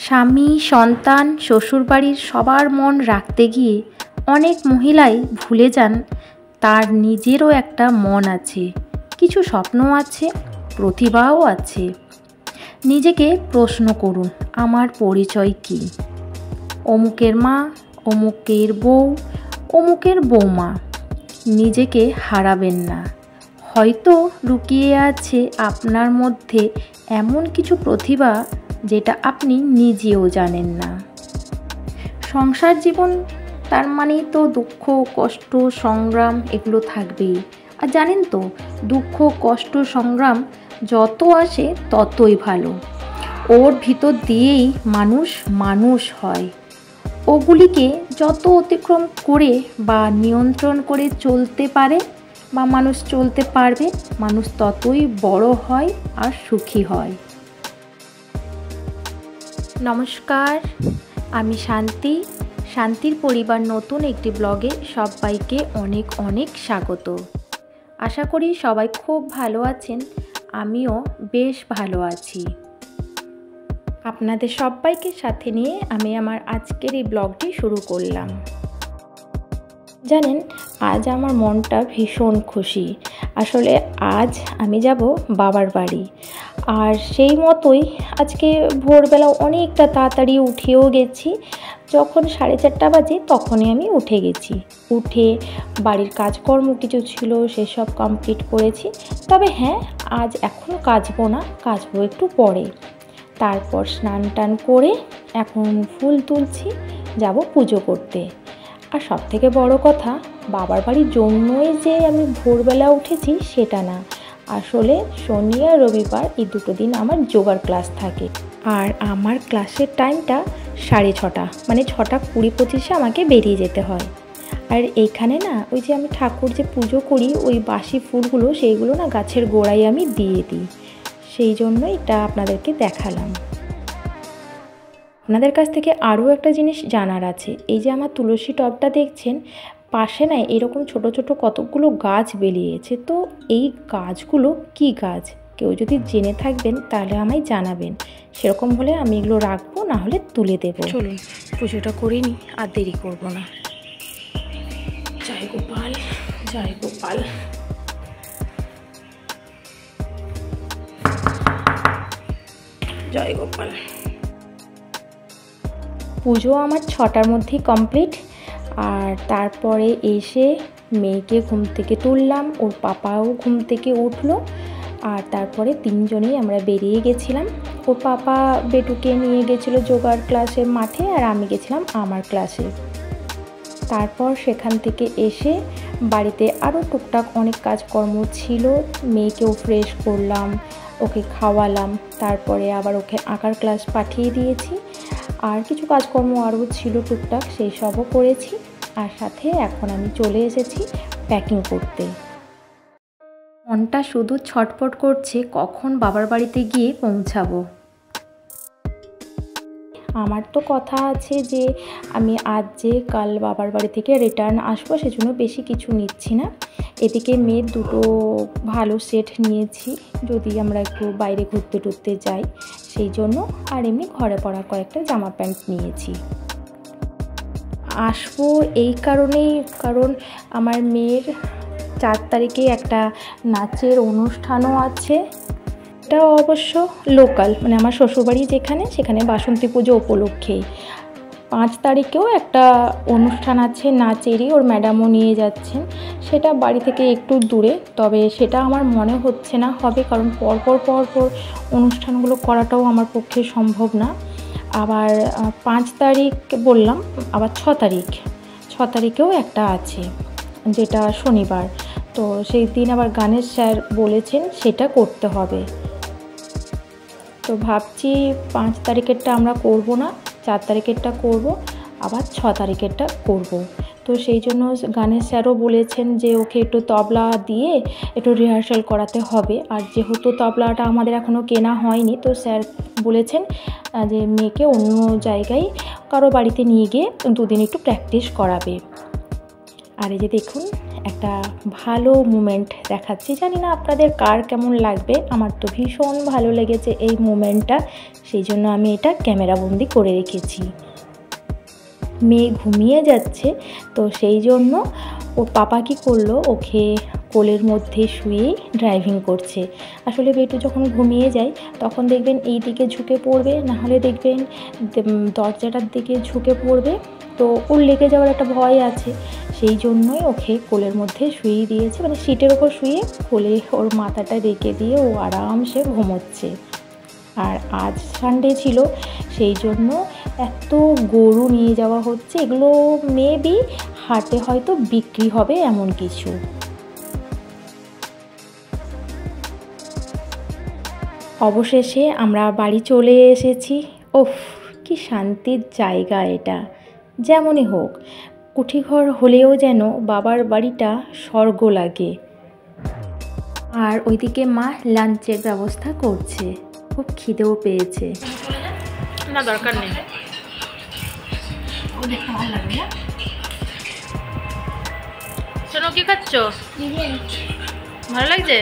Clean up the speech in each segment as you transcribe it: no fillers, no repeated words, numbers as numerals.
স্বামী, সন্তান, শ্বশুরবাড়ির সবার মন রাখতে গিয়ে অনেক মহিলাই ভুলে যান তার নিজেরও একটা মন আছে, কিছু স্বপ্ন আছে, প্রতিভাও আছে। নিজেকে প্রশ্ন করুন, আমার পরিচয় কী? অমুকের মা, অমুকের বউ, অমুকের বৌমা। নিজেকে হারাবেন না। হয়তো লুকিয়ে আছে আপনার মধ্যে এমন কিছু প্রতিভা যেটা আপনি নিজেও জানেন না। সংসার জীবন তার মানেই তো দুঃখ, কষ্ট, সংগ্রাম এগুলো থাকবেই। আর জানেন তো, দুঃখ, কষ্ট, সংগ্রাম যত আসে ততই ভালো। ওর ভিতর দিয়েই মানুষ মানুষ হয়। ওগুলিকে যত অতিক্রম করে বা নিয়ন্ত্রণ করে চলতে পারে বা মানুষ চলতে পারবে, মানুষ ততই বড় হয় আর সুখী হয়। নমস্কার, আমি শান্তি। শান্তির পরিবার নতুন একটি ব্লগে সবাইকে অনেক অনেক স্বাগত। আশা করি সবাই খুব ভালো আছেন, আমিও বেশ ভালো আছি। আপনাদের সবাইকে সাথে নিয়ে আমি আমার আজকের এই ব্লগটি শুরু করলাম। জানেন, আজ আমার মনটা ভীষণ খুশি। আসলে আজ আমি যাব বাবার বাড়ি, আর সেই মতোই আজকে ভোরবেলা অনেকটা তাড়াতাড়ি উঠেও গেছি। যখন 4:30 বাজে তখনই আমি উঠে গেছি। উঠে বাড়ির কাজকর্ম কিছু ছিল সেসব কমপ্লিট করেছি। তবে হ্যাঁ, আজ এখনও কাচবো না, কাচবো একটু পরে। তারপর স্নান টান করে এখন ফুল তুলছি, যাব পুজো করতে। আর সবথেকে বড় কথা, বাবার বাড়ির জন্যই যে আমি ভোরবেলা উঠেছি সেটা না। আসলে শনি আর রবিবার এই দুটো দিন আমার যোগার ক্লাস থাকে, আর আমার ক্লাসের টাইমটা 6:30, মানে 6:20-25 আমাকে বেরিয়ে যেতে হয়। আর এইখানে না, ওই যে আমি ঠাকুর যে পুজো করি, ওই বাসি ফুলগুলো সেইগুলো না গাছের গোড়ায় আমি দিয়ে দিই। সেই জন্য এটা আপনাদেরকে দেখালাম। আপনাদের কাছ থেকে আরও একটা জিনিস জানার আছে। এই যে আমার তুলসী টবটা দেখছেন, পাশে না এরকম ছোট ছোট কতগুলো গাছ বেরিয়েছে। তো এই গাছগুলো কি গাছ? কেউ যদি জেনে থাকবেন তাহলে আমায় জানাবেন। সেরকম হলে আমি এগুলো রাখবো, না হলে তুলে দেবো। চলুন পুজোটা করে নিই, আর দেরি করব না। জয় গোপাল, জয় গোপাল। জয় গোপাল। পুজো আমার 6টার মধ্যেই কমপ্লিট। আর তারপরে এসে মেয়েকে ঘুম থেকে তুললাম, ওর পাপাও ঘুম থেকে উঠলো। আর তারপরে তিনজনেই আমরা বেরিয়ে গেছিলাম। ওর পাপা বেটুকে নিয়ে গেছিলো যোগার ক্লাসের মাঠে, আর আমি গেছিলাম আমার ক্লাসে। তারপর সেখান থেকে এসে বাড়িতে আরও টুকটাক অনেক কাজকর্ম ছিল। মেয়েকেও ফ্রেশ করলাম, ওকে খাওয়ালাম, তারপরে আবার ওকে আঁকার ক্লাস পাঠিয়ে দিয়েছি। আর কিছু কাজকর্ম আরও ছিল টুকটাক, সেই সবও করেছি। আর সাথে এখন আমি চলে এসেছি প্যাকিং করতে। মনটা শুধু ছটফট করছে কখন বাবার বাড়িতে গিয়ে পৌঁছাবো। আমার তো কথা আছে যে আমি আজ যে কাল বাবার বাড়ি থেকে রিটার্ন আসবো, সেজন্য বেশি কিছু নিচ্ছি না। এদিকে মেয়ের দুটো ভালো সেট নিয়েছি, যদি আমরা একটু বাইরে ঘুরতে টুরতে যাই সেই জন্য। আর এমনি ঘরে পরা কয়েকটা জামা প্যান্ট নিয়েছি। আসবো এই কারণেই, কারণ আমার মেয়ের 4 তারিখে একটা নাচের অনুষ্ঠানও আছে। এটা অবশ্য লোকাল, মানে আমার শ্বশুরবাড়ি যেখানে, সেখানে বাসন্তী পুজো উপলক্ষেই। 5 তারিখেও একটা অনুষ্ঠান আছে নাচেরই, ওর ম্যাডামও নিয়ে যাচ্ছেন। সেটা বাড়ি থেকে একটু দূরে, তবে সেটা আমার মনে হচ্ছে না হবে, কারণ পরপর অনুষ্ঠানগুলো করাটাও আমার পক্ষে সম্ভব না। আবার 5 তারিখ বললাম, আবার 6 তারিখেও একটা আছে, যেটা শনিবার। তো সেই দিন আবার গানের স্যার বলেছেন সেটা করতে হবে। তো ভাবছি 5 তারিখেরটা আমরা করব না, 4 তারিখেরটা করব, আবার 6 তারিখেরটা করব। তো সেই জন্য গানের স্যারও বলেছেন যে ওকে একটু তবলা দিয়ে একটু রিহার্সাল করাতে হবে। আর যেহেতু তবলাটা আমাদের এখনও কেনা হয়নি, তো স্যার বলেছেন যে মেয়েকে অন্য জায়গায় কারো বাড়িতে নিয়ে গিয়ে 2 দিন একটু প্র্যাকটিস করাবে। আর এই যে দেখুন, একটা ভালো মুমেন্ট দেখাচ্ছি। জানি না আপনাদের কার কেমন লাগবে, আমার তো ভীষণ ভালো লেগেছে এই মুমেন্টটা, সেই জন্য আমি এটা ক্যামেরাবন্দি করে রেখেছি। মেয়ে ঘুমিয়ে যাচ্ছে, তো সেই জন্য ওর পাপা কী করলো, ওকে কোলের মধ্যে শুয়েই ড্রাইভিং করছে। আসলে বেটু যখন ঘুমিয়ে যায় তখন দেখবেন এই দিকে ঝুঁকে পড়বে, নাহলে দেখবেন দরজাটার দিকে ঝুঁকে পড়বে, তো ওর লেগে যাওয়ার একটা ভয় আছে। সেই জন্যই ওকে কোলের মধ্যে শুয়েই দিয়েছে, মানে সিটের ওপর শুয়ে কোলে ওর মাথাটা রেখে দিয়ে ও আরামসে ঘুমোচ্ছে। আর আজ সানডে ছিল, সেই জন্য এত গরু নিয়ে যাওয়া হচ্ছে, এগুলো মেবি হাটে হয়তো বিক্রি হবে এমন কিছু। অবশেষে আমরা বাড়ি চলে এসেছি। ওফ, কি শান্তির জায়গা এটা। যেমনই হোক, কুঠিঘর হলেও যেন বাবার বাড়িটা স্বর্গ লাগে। আর ওইদিকে মা লাঞ্চের ব্যবস্থা করছে, খুব খিদেও পেয়েছে। না দরকার নেই, শোনো কি খাচ্ছ? ভালো লাগছে?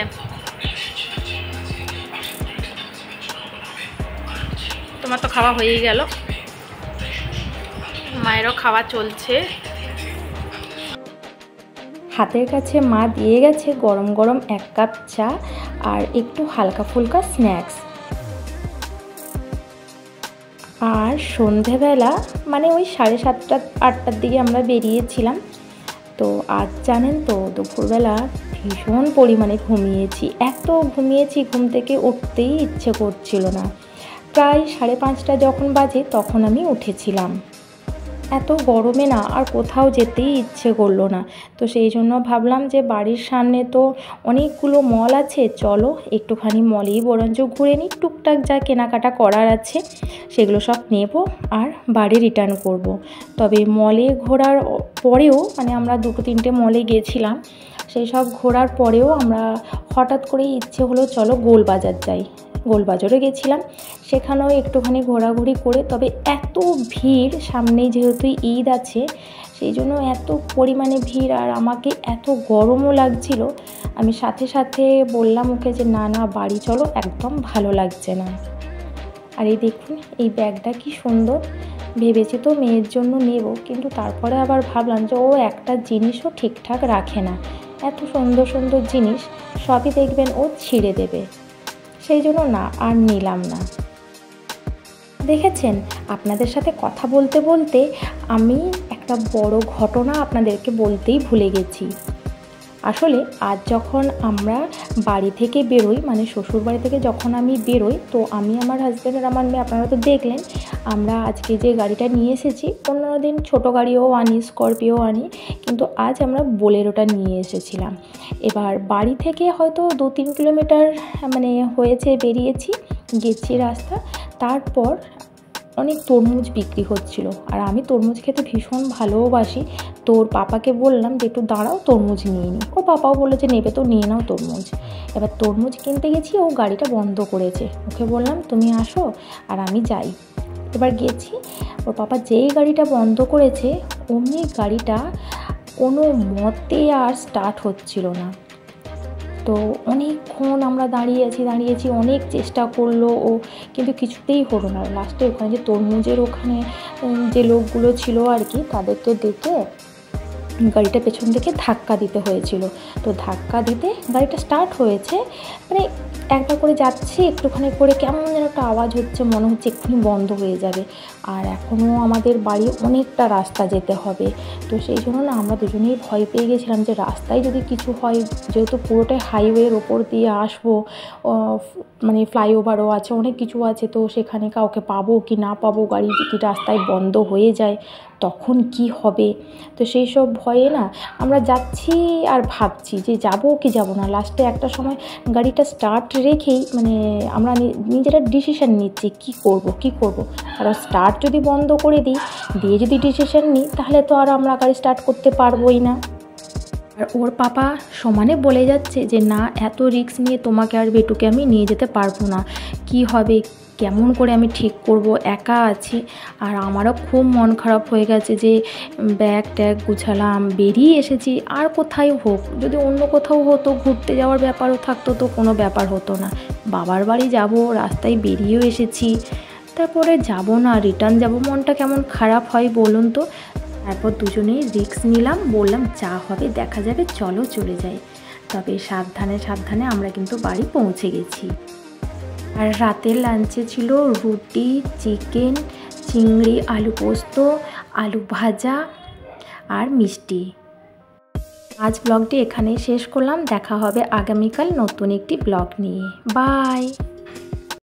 তোমার তো খাওয়া হয়েই গেল, মায়েরও খাওয়া চলছে। হাতের কাছে মা দিয়ে গেছে গরম গরম 1 কাপ চা আর একটু হালকা ফুলকা স্ন্যাক্স। আর সন্ধেবেলা মানে ওই 7:30-8টার দিকে আমরা বেরিয়েছিলাম। তো আজ জানেন তো দুপুরবেলা ভীষণ পরিমাণে ঘুমিয়েছি, এত ঘুমিয়েছি ঘুম থেকে উঠতেই ইচ্ছে করছিল না। প্রায় 5:30টা যখন বাজে তখন আমি উঠেছিলাম। এত গরমে না আর কোথাও যেতেই ইচ্ছে করলো না। তো সেই জন্য ভাবলাম যে বাড়ির সামনে তো অনেকগুলো মল আছে, চলো একটুখানি মলেই বরঞ্চ ঘুরে নিই, টুকটাক যা কেনাকাটা করার আছে সেগুলো সব নেব আর বাড়ি রিটার্ন করব। তবে মলে ঘোরার পরেও, মানে আমরা 2-3টে মলে গেছিলাম, সেই সব ঘোরার পরেও আমরা হঠাৎ করেই ইচ্ছে হলো চলো গোলবাজার যাই। গোলবাজারে গেছিলাম, সেখানেও একটুখানি ঘোরাঘুরি করে, তবে এত ভিড়, সামনেই যেহেতু ঈদ আছে সেই জন্য এত পরিমাণে ভিড়, আর আমাকে এত গরমও লাগছিল। আমি সাথে সাথে বললাম ওকে যে না না বাড়ি চলো, একদম ভালো লাগছে না। আর এই দেখুন এই ব্যাগটা কি সুন্দর, ভেবেছি তো মেয়ের জন্য নেব, কিন্তু তারপরে আবার ভাবলাম যে ও একটা জিনিসও ঠিকঠাক রাখে না, এত সুন্দর সুন্দর জিনিস সবই দেখবেন ও ছিঁড়ে দেবে, সেই জন্য না আর নিলাম না। দেখেছেন, আপনাদের সাথে কথা বলতে বলতে আমি একটা বড় ঘটনা আপনাদেরকে বলতেই ভুলে গেছি। আসলে আজ যখন আমরা বাড়ি থেকে বেরোই, মানে শ্বশুর বাড়ি থেকে যখন আমি বেরোই, তো আমি, আমার হাজব্যান্ড আর আমার মেয়ে, আপনারা তো দেখলেন আমরা আজকে যে গাড়িটা নিয়ে এসেছি, অন্যান্য দিন ছোটো গাড়িও আনি, স্করপিও আনি, কিন্তু আজ আমরা বোলেরোটা নিয়ে এসেছিলাম। এবার বাড়ি থেকে হয়তো 2-3 কিলোমিটার মানে হয়েছে বেরিয়েছি, গেছি রাস্তা, তারপর অনেক তরমুজ বিক্রি হচ্ছিল, আর আমি তরমুজ খেতে ভীষণ ভালোবাসি। তো ওর পাপাকে বললাম যে একটু দাঁড়াও তরমুজ নিয়ে নিই, ওর পাপাও বললো যে নেবে তো নিয়ে নাও তরমুজ। এবার তরমুজ কিনতে গেছি, ও গাড়িটা বন্ধ করেছে, ওকে বললাম তুমি আসো আর আমি যাই। এবার গেছি, ওর পাপা যেই গাড়িটা বন্ধ করেছে অমনি গাড়িটা কোনো মতে আর স্টার্ট হচ্ছিল না। তো অনেকক্ষণ আমরা দাঁড়িয়েছি, অনেক চেষ্টা করলো ও, কিন্তু কিছুতেই হলো না। লাস্টে ওখানে যে তরমুজের ওখানে যে লোকগুলো ছিল আর কি, তাদেরকে ডেকে গাড়িটা পেছন থেকে ধাক্কা দিতে হয়েছিল। তো ধাক্কা দিতে গাড়িটা স্টার্ট হয়েছে, মানে একবার করে যাচ্ছে, একটুখানি করে কেমন যেন একটা আওয়াজ হচ্ছে, মনে হচ্ছে এক্ষুনি বন্ধ হয়ে যাবে। আর এখনও আমাদের বাড়ি অনেকটা রাস্তা যেতে হবে, তো সেই জন্য না আমরা দুজনেই ভয় পেয়ে গেছিলাম যে রাস্তায় যদি কিছু হয়, যেহেতু পুরোটাই হাইওয়ের ওপর দিয়ে আসবো, মানে ফ্লাইওভারও আছে, অনেক কিছু আছে, তো সেখানে কাউকে পাবো কি না পাবো, গাড়ি যদি রাস্তায় বন্ধ হয়ে যায় তখন কি হবে। তো সেই সব ভয়ে না আমরা যাচ্ছি আর ভাবছি যে যাবো কি যাবো না। লাস্টে একটা সময় গাড়িটা স্টার্ট রেখেই, মানে আমরা নিজেরা ডিসিশান নিচ্ছি কি করব। আর স্টার্ট যদি বন্ধ করে দিয়ে যদি ডিসিশান নিই, তাহলে তো আর আমরা গাড়ি স্টার্ট করতে পারবোই না। আর ওর পাপা সমানে বলে যাচ্ছে যে না, এত রিস্ক নিয়ে তোমাকে আর বেটুকে আমি নিয়ে যেতে পারবো না, কি হবে কেমন করে আমি ঠিক করব, একা আছি। আর আমারও খুব মন খারাপ হয়ে গেছে যে ব্যাগ ট্যাগ গুছালাম, বেরিয়ে এসেছি। আর কোথায় হোক, যদি অন্য কোথাও হতো, ঘুরতে যাওয়ার ব্যাপারও থাকতো তো কোনো ব্যাপার হতো না। বাবার বাড়ি যাব, রাস্তায় বেরিয়েও এসেছি, তারপরে যাব না, রিটার্ন যাব, মনটা কেমন খারাপ হয় বলুন তো। তারপর দুজনেই রিস্ক নিলাম, বললাম যা হবে দেখা যাবে, চলো চলে যাই। তবে সাবধানে সাবধানে আমরা কিন্তু বাড়ি পৌঁছে গেছি। আর রাতের লাঞ্চে ছিল রুটি, চিকেন, চিংড়ি, আলু পোস্ত, আলু ভাজা আর মিষ্টি। আজ ব্লগটি এখানেই শেষ করলাম। দেখা হবে আগামীকাল নতুন একটি ব্লগ নিয়ে। বাই।